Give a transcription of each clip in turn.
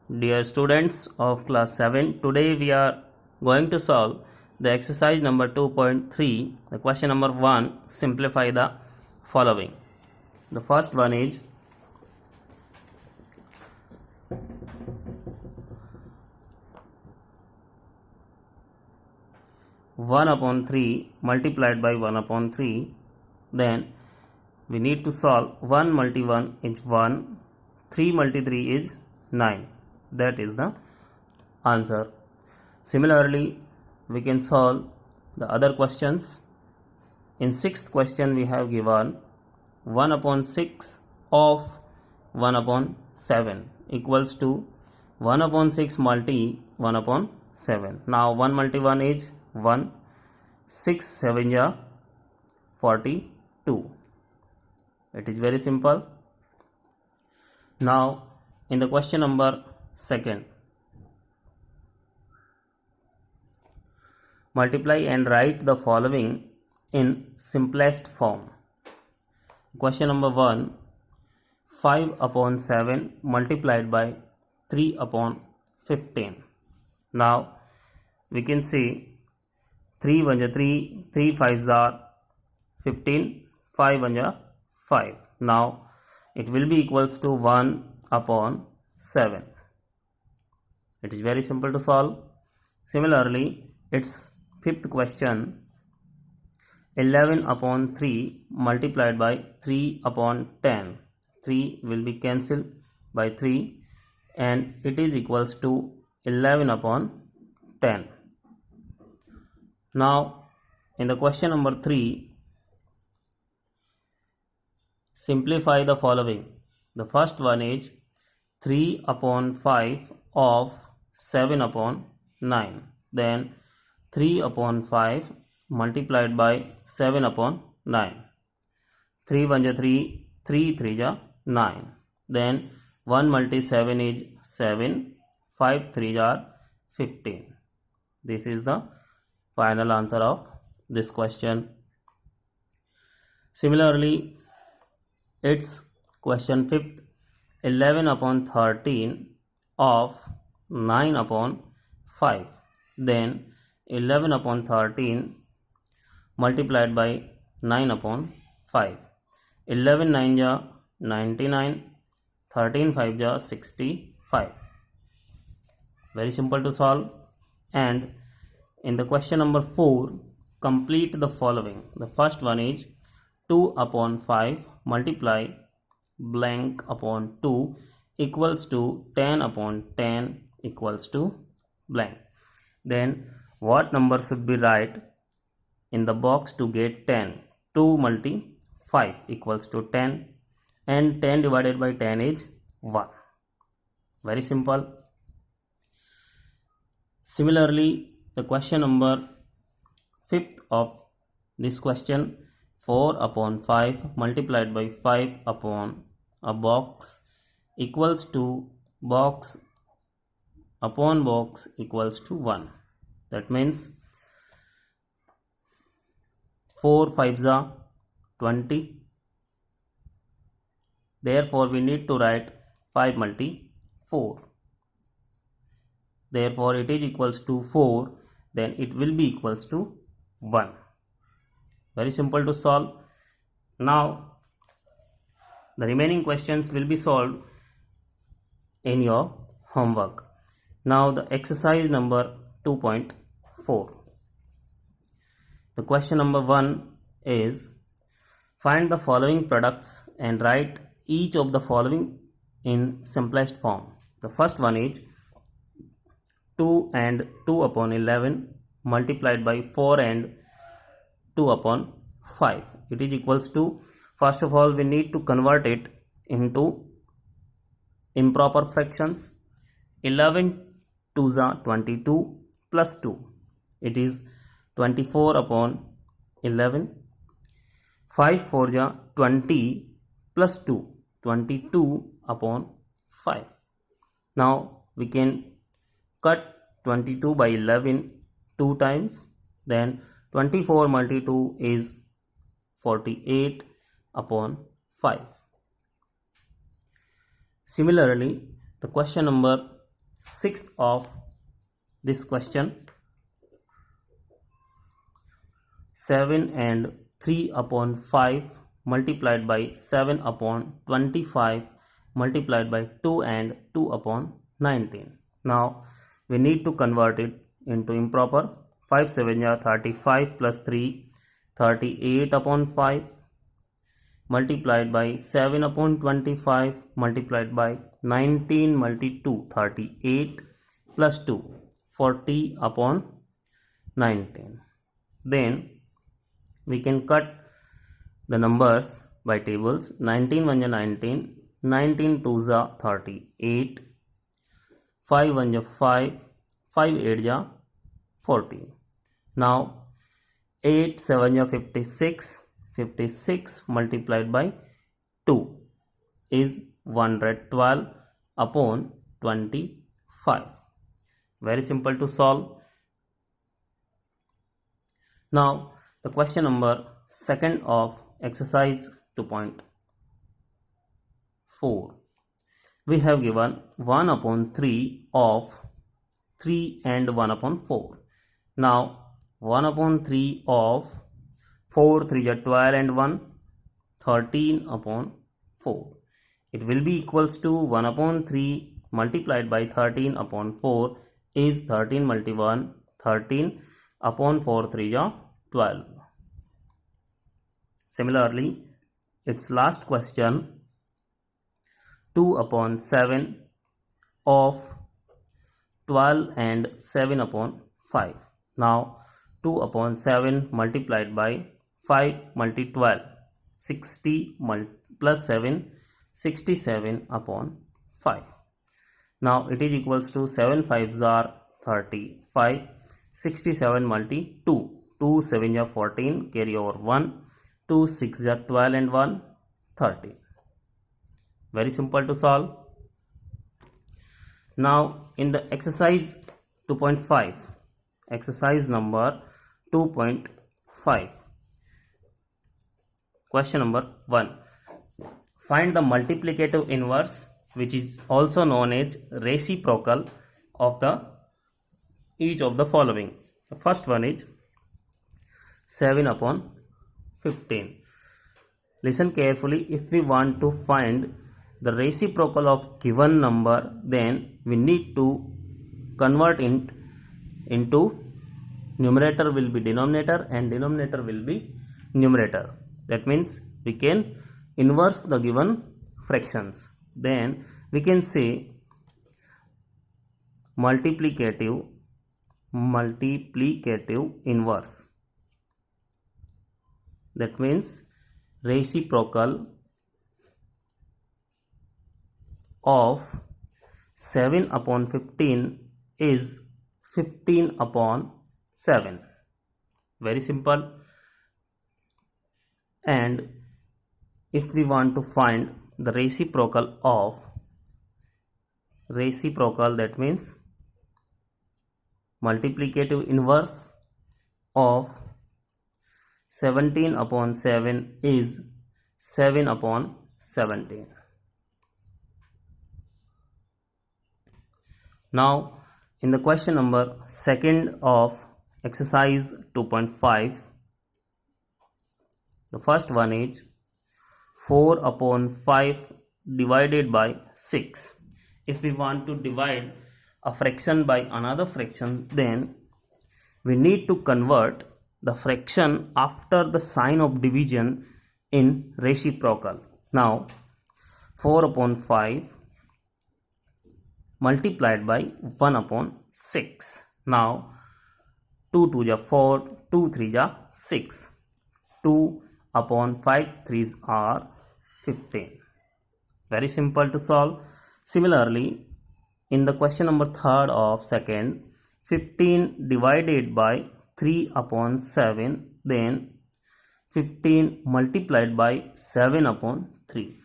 Dear students of class 7, today we are going to solve the exercise number 2.3. The question number 1, simplify the following. The first one is one upon 3 multiplied by 1 upon 3. Then we need to solve 1 multi 1 is 1, 3 multi 3 is 9. That is the answer. Similarly, we can solve the other questions. In sixth question we have given 1 upon 6 of 1 upon 7 equals to 1 upon 6 multi 1 upon 7. Now 1 multi 1 is 1, 6 7 ja 42. It is very simple. Now in the question number second, multiply and write the following in simplest form. Question number 1, 5 upon 7 multiplied by 3 upon 15. Now we can see 3 1 ja 3, 3 5s are 15, 5 1 ja 5. Now it will be equals to 1 upon 7. It is very simple to solve. Similarly, its fifth question, 11 upon 3 multiplied by 3 upon 10. 3 will be cancelled by 3 and it is equals to 11 upon 10. Now in the question number 3, simplify the following. The first one is 3 upon 5 of 7 upon 9. Then 3 upon 5 multiplied by 7 upon 9. 3 1 ja 3, 3 3 ja 9. Then 1 multi 7 is 7, 5 3 are 15. This is the final answer of this question. Similarly, its question 5th, 11 upon 13 of 9 upon 5. Then 11 upon 13 multiplied by 9 upon 5. 11 9 ja 99, 13 5 ja 65. Very simple to solve. And in the question number 4, complete the following. The first one is 2 upon 5 multiply blank upon 2 equals to 10 upon 10 equals to blank. Then what number should be right in the box to get 10? 2 multi 5 equals to 10 and 10 divided by 10 is 1. Very simple. Similarly, the question number 5th of this question, 4 upon 5 multiplied by 5 upon a box equals to box upon box equals to 1. That means 4 5s are 20. Therefore we need to write 5 multi 4. Therefore it is equals to 4. Then it will be equals to 1. Very simple to solve. Now the remaining questions will be solved in your homework. Now the exercise number 2.4. The question number 1 is find the following products and write each of the following in simplest form. The first one is 2 and 2 upon 11 multiplied by 4 and 2 upon 5. It is equals to, first of all we need to convert it into improper fractions. 11 2s are 22 plus 2. It is 24 upon 11. 5 4 ja 20 plus 2. 22 upon 5. Now we can cut 22 by 11 2 times. Then 24 multi 2 is 48 upon 5. Similarly, the question number sixth of this question. 7 and 3 upon 5 multiplied by 7 upon 25 multiplied by 2 and 2 upon 19. Now we need to convert it into improper. 5 7 are 35 plus 3 38 upon 5 multiplied by 7 upon 25 multiplied by 19 multi 2 38 plus 2 40 upon 19. Then we can cut the numbers by tables. 19 1 is 19, 19 2 is 38, 5 1 is 5, 5 8 is 40. Now 8 7 is 56, 56 multiplied by 2 is 112 upon 25. Very simple to solve. Now the question number second of exercise 2.4. We have given 1 upon 3 of 3 and 1 upon 4. Now 1 upon 3 of 4 3 is 12 and 1 13 upon 4. It will be equals to 1 upon 3 multiplied by 13 upon 4 is 13 multi 1 13 upon 4 3 is 12. Similarly, its last question, 2 upon 7 of 12 and 7 upon 5. Now 2 upon 7 multiplied by 5 multi 12, 60 plus 7, 67 upon 5. Now it is equals to 7 5s are 35, 67 multi 2, 2 7 is 14, carry over 1, 2 6 is 12 and 1 30. Very simple to solve. Now in the exercise 2.5, exercise number 2.5, question number 1. Find the multiplicative inverse, which is also known as reciprocal of the each of the following. The first one is 7 upon 15. Listen carefully. If we want to find the reciprocal of given number, then we need to convert it into numerator will be denominator and denominator will be numerator. That means we can inverse the given fractions. Then we can say multiplicative inverse. That means reciprocal of 7 upon 15 is 15 upon 7. Very simple. And if we want to find the reciprocal of that means multiplicative inverse of 17 upon 7 is 7 upon 17. Now in the question number second of exercise 2.5, the first one is 4 upon 5 divided by 6. If we want to divide a fraction by another fraction, then we need to convert the fraction after the sign of division in reciprocal. Now 4 upon 5 multiplied by 1 upon 6. Now 2 2 is 4, 2 3 is 6, 2 upon 5 3s are 15. Very simple to solve. Similarly, in the question number third of second, 15 divided by 3 upon 7, then 15 multiplied by 7 upon 3.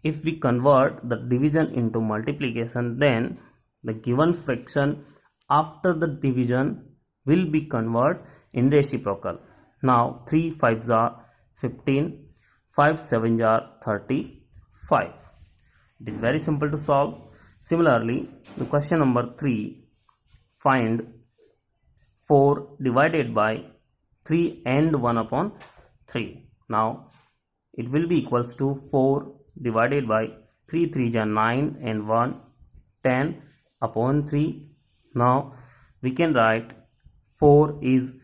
If we convert the division into multiplication, then the given fraction after the division will be converted in reciprocal. Now 3 5s are 15, 5 7s are 35. It is very simple to solve. Similarly, the question number 3, find 4 divided by 3 and 1 upon 3. Now it will be equals to 4 divided by 3 3 is 9 and 1 10 upon 3. Now we can write 4 is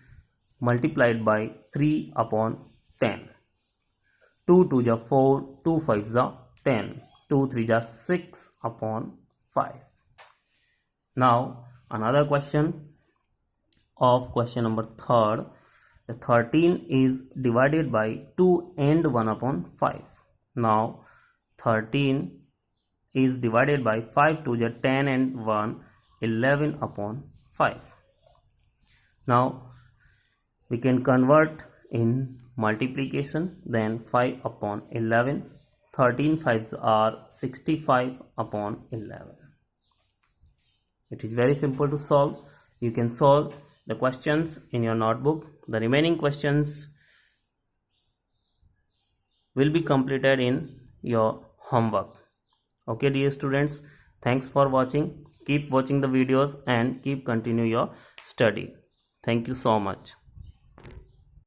multiplied by 3 upon 10. 2 2 is 4, 2 5 is 10, 2 3 is 6 upon 5. Now another question of question number 3rd. The 13 is divided by 2 and 1 upon 5. Now 13 is divided by 5 2 is 10 and 1 11 upon 5. Now we can convert in multiplication, then 5 upon 11, 13 5s are 65 upon 11. It is very simple to solve. You can solve the questions in your notebook. The remaining questions will be completed in your homework. Okay dear students, thanks for watching. Keep watching the videos and keep continue your study. Thank you so much.